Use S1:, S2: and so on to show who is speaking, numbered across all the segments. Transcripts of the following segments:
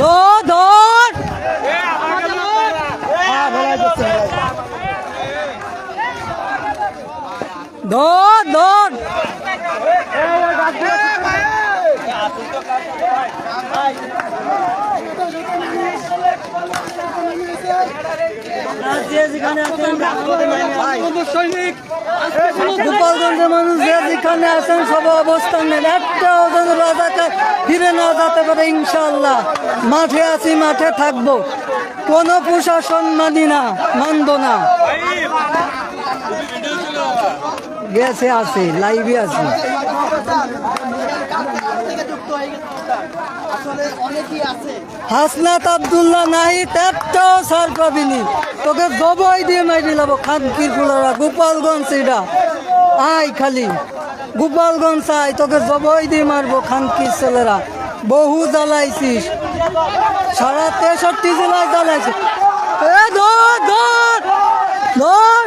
S1: ধর ধর ধর গোপালগঞ্জের মানুষ যে যেখানে আছেন সব অবস্থান নেন, একটা রাজাকে ফিরে না যেতে পারে। ইনশাল্লাহ মাঠে আছি, মাঠে থাকবো, কোনো প্রশাসন মানবো না। গেছে আছে, লাইভে আছে। হাসনাত আব্দুল্লাহ নাহিদ একটাও সার পাবিনি, তোকে জবাই দিয়ে মারি লাভ। খানকির ফুলারা গোপালগঞ্জ, এটা আয় খালি গোপালগঞ্জ আয়, তোকে জবাই দিয়ে মারবো। খানকির ছেলেরা বহু জ্বালাইছিস, সারা 63 জেলায় জ্বালাইছিস। ধর ধর ধর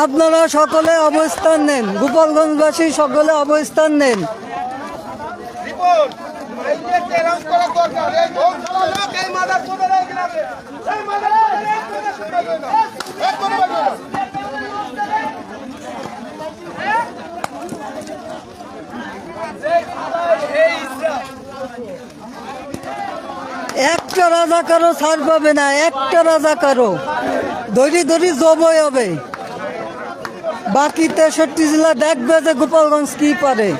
S1: আপনারা সকলে অবস্থান নেন, গোপালগঞ্জবাসী সকলে অবস্থান নেন। একটা রাজাকারও ছাড় পাবে না, একটা রাজাকারও ধরি ধরি জবই হবে। বাকি 63 জেলা দেখবে যে গোপালগঞ্জ কি পারে।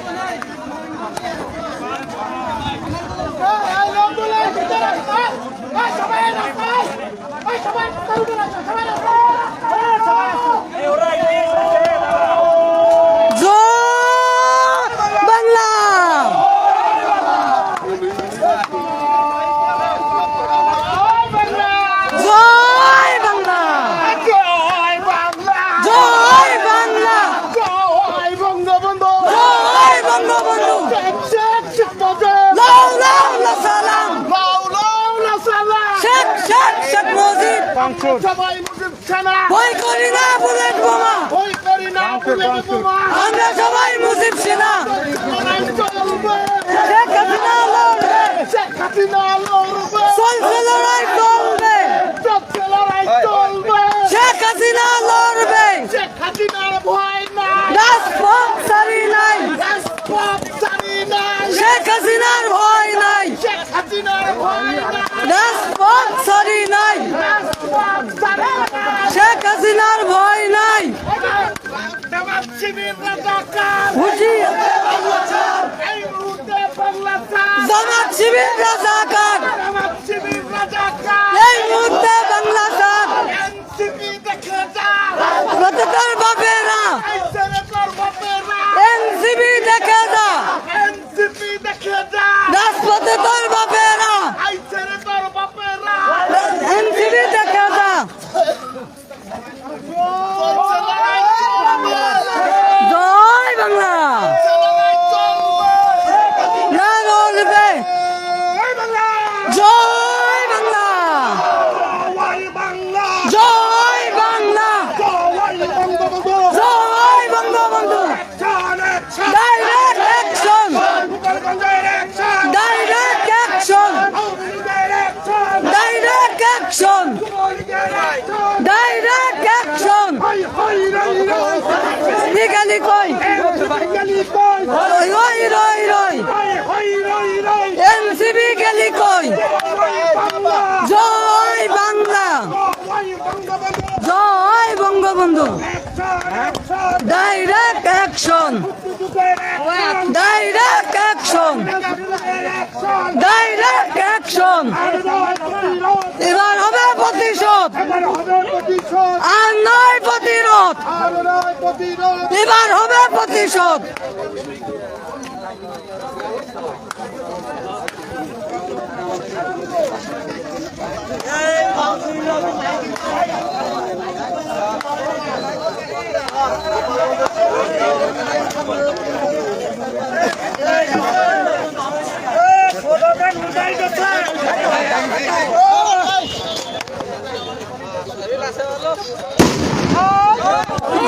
S1: ভয় করি না বুলেট বোমা, আমরা সবাই মুজিব সেনা। শেখ হাসিনা লড়বে, চলছে লড়াই চলবে, শেখ হাসিনা লড়বে, রাজপথ ছাড়ি নাই, শেখ হাসিনার ভয় নাই, রাজপথ ছাড়ি নাই, শেখ হাসিনার ভয় নাই। জামাত শিবির রাজাকার, এই মুহূর্তে বাংলা ছাড়। তোর বাপেরা এনসিপি দেখে যা, রাজপথে তোর বাপেরা এনসিপি দেখে যা। জয় বাংলা, জয় বাংলা, জয় বাংলা, জয় Bangabandhu. Direct action, direct action, direct action, direct action. নিগালি কই রই রই রই, এনসিপি গেলি কই। জয় বাংলা, জয় Bangabandhu. Direct action, direct action, direct action. এবার হবে প্রতিশোধ, আর নয় প্রতিরোধ। এবার হবে প্রতিশোধ।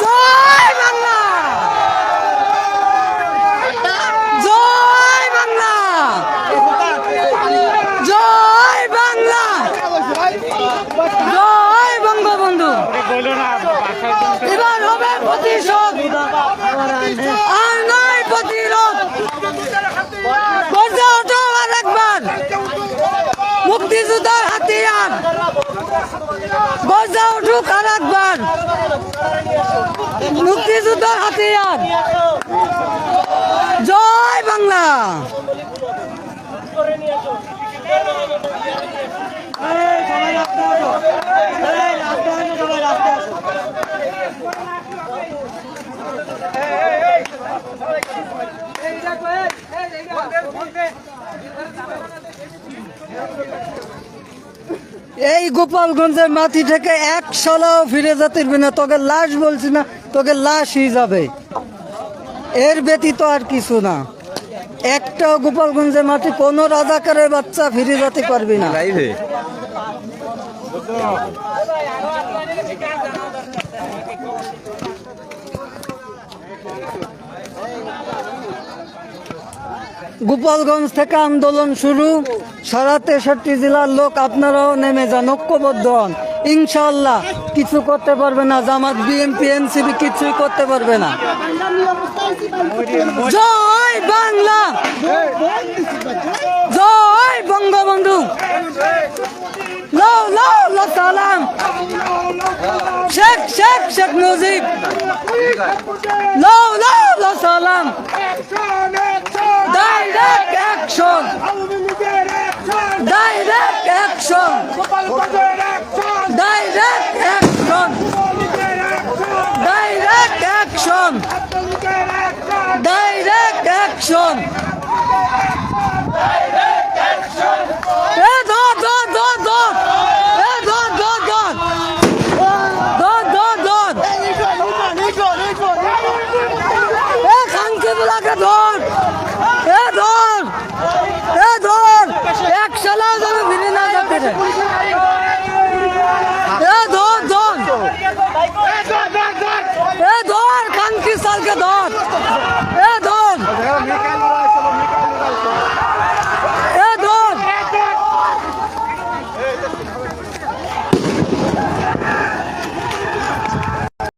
S1: জয় বাংলা, জয় বাংলা, জয় বাংলা, জয় বঙ্গবন্ধু। এবার হবে প্রতিশোধ, আর নয় প্রতিরোধ। গর্জে ওঠো আর একবার, মুক্তিযোদ্ধার হাতিয়ার। গর্জে উঠুক আর একবার, মুক্তিযোদ্ধার হাতিয়ার। জয় বাংলা। এই গোপালগঞ্জের মাটি থেকে এক সালাও ফিরে যেতে পারবি না। তোকে লাশ বলছি না, তোকে লাশই যাবে, এর ব্যতীত আর কিছু না। একটা গোপালগঞ্জের মাটি কোনো রাজাকারের বাচ্চা ফিরে যেতে পারবি না। গোপালগঞ্জ থেকে আন্দোলন শুরু, সারা 63 জেলার লোক আপনারাও নেমে যান, ঐক্যবদ্ধ হন। ইনশাআল্লাহ কিছু করতে পারবে না জামাত, বিএনপি, এনসিপি কিছুই করতে পারবে না। জয় বাংলা, জয় বঙ্গবন্ধু। লো লো লো সালাম শেখ শেখ শেখ মুজিব। লো লো লো সালাম। Direct action, direct action, direct action, direct action, direct action. ধর, এক সালা যেন ফিরে না যেতে।